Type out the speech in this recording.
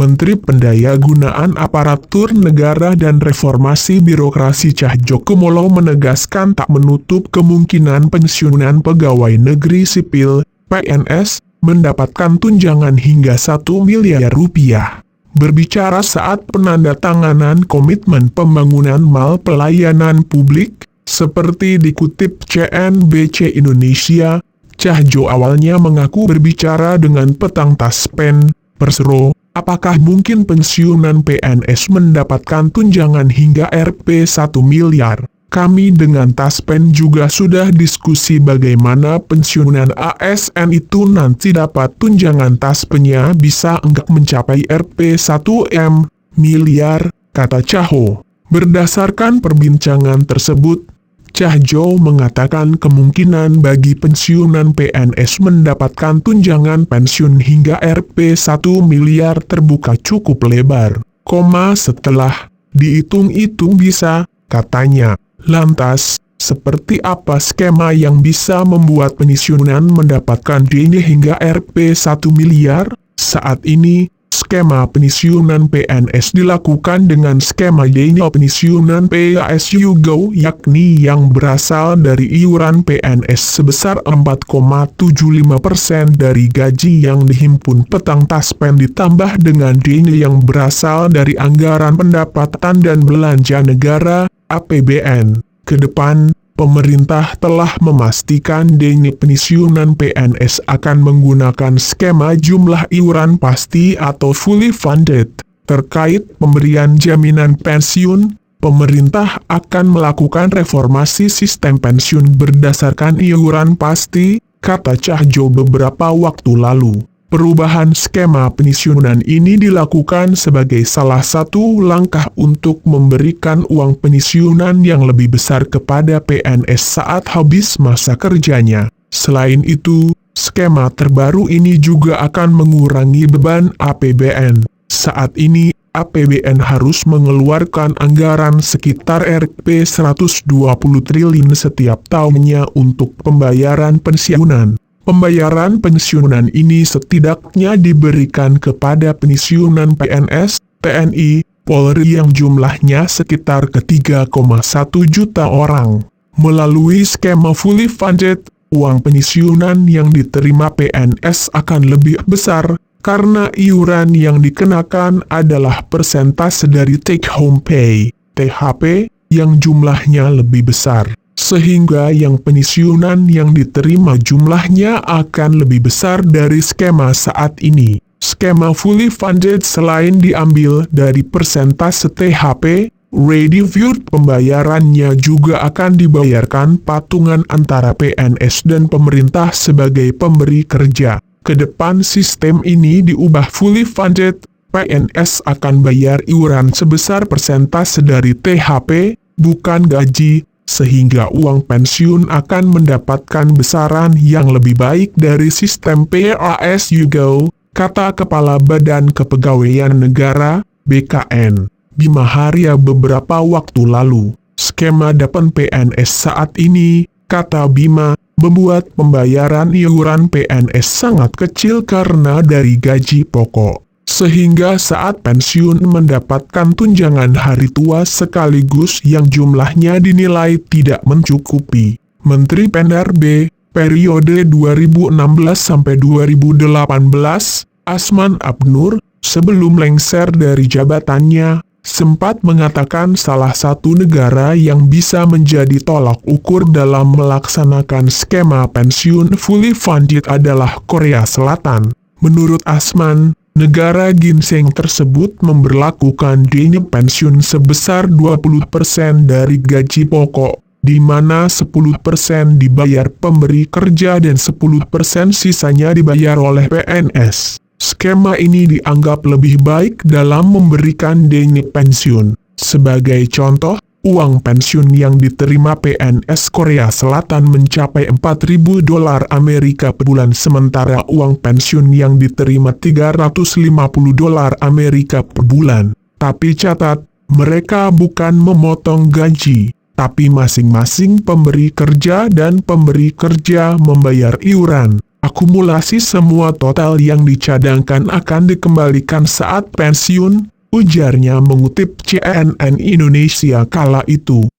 Menteri Pendayagunaan Aparatur Negara dan Reformasi Birokrasi Cahyokumolo menegaskan tak menutup kemungkinan pensiunan pegawai negeri sipil, PNS, mendapatkan tunjangan hingga 1 miliar rupiah. Berbicara saat penandatanganan komitmen pembangunan mal pelayanan publik, seperti dikutip CNBC Indonesia, Cahyo awalnya mengaku berbicara dengan petang Taspen, Persero, apakah mungkin pensiunan PNS mendapatkan tunjangan hingga Rp 1 miliar. Kami dengan Taspen juga sudah diskusi bagaimana pensiunan ASN itu nanti dapat tunjangan Taspennya bisa enggak mencapai Rp 1 miliar, kata Cahyo. Berdasarkan perbincangan tersebut, Cahyo mengatakan kemungkinan bagi pensiunan PNS mendapatkan tunjangan pensiun hingga Rp 1 miliar terbuka cukup lebar, setelah dihitung-hitung bisa, katanya. Lantas, seperti apa skema yang bisa membuat pensiunan mendapatkan dana hingga Rp 1 miliar? Saat ini, skema pensiunan PNS dilakukan dengan skema dana pensiunan PASYugo, yakni yang berasal dari iuran PNS sebesar 4,75% dari gaji yang dihimpun petang Taspen ditambah dengan dana yang berasal dari anggaran pendapatan dan belanja negara, APBN. Ke depan, pemerintah telah memastikan dana pensiunan PNS akan menggunakan skema jumlah iuran pasti atau fully funded. Terkait pemberian jaminan pensiun, pemerintah akan melakukan reformasi sistem pensiun berdasarkan iuran pasti, kata Cahyo beberapa waktu lalu. Perubahan skema pensiunan ini dilakukan sebagai salah satu langkah untuk memberikan uang pensiunan yang lebih besar kepada PNS saat habis masa kerjanya. Selain itu, skema terbaru ini juga akan mengurangi beban APBN. Saat ini, APBN harus mengeluarkan anggaran sekitar Rp 120 triliun setiap tahunnya untuk pembayaran pensiunan. Pembayaran pensiunan ini setidaknya diberikan kepada pensiunan PNS, TNI, Polri yang jumlahnya sekitar ke 3,1 juta orang. Melalui skema fully funded, uang pensiunan yang diterima PNS akan lebih besar, karena iuran yang dikenakan adalah persentase dari take home pay, THP, yang jumlahnya lebih besar. Sehingga yang pensiunan yang diterima jumlahnya akan lebih besar dari skema saat ini. Skema fully funded selain diambil dari persentase THP, reviewed pembayarannya juga akan dibayarkan patungan antara PNS dan pemerintah sebagai pemberi kerja. Kedepan sistem ini diubah fully funded, PNS akan bayar iuran sebesar persentase dari THP, bukan gaji, sehingga uang pensiun akan mendapatkan besaran yang lebih baik dari sistem PASYugo, kata Kepala Badan Kepegawaian Negara, BKN, Bima Arya beberapa waktu lalu. Skema dapen PNS saat ini, kata Bima, membuat pembayaran iuran PNS sangat kecil karena dari gaji pokok. Sehingga saat pensiun mendapatkan tunjangan hari tua sekaligus yang jumlahnya dinilai tidak mencukupi. Menteri PNRB, periode 2016-2018, Asman Abnur, sebelum lengser dari jabatannya, sempat mengatakan salah satu negara yang bisa menjadi tolak ukur dalam melaksanakan skema pensiun fully funded adalah Korea Selatan. Menurut Asman, negara ginseng tersebut memberlakukan dana pensiun sebesar 20% dari gaji pokok, di mana 10% dibayar pemberi kerja dan 10% sisanya dibayar oleh PNS. Skema ini dianggap lebih baik dalam memberikan dana pensiun. Sebagai contoh, uang pensiun yang diterima PNS Korea Selatan mencapai $4.000 Amerika per bulan, sementara uang pensiun yang diterima $350 Amerika per bulan. Tapi catat, mereka bukan memotong gaji, tapi masing-masing pemberi kerja dan pemberi kerja membayar iuran. Akumulasi semua total yang dicadangkan akan dikembalikan saat pensiun, ujarnya mengutip CNN Indonesia kala itu.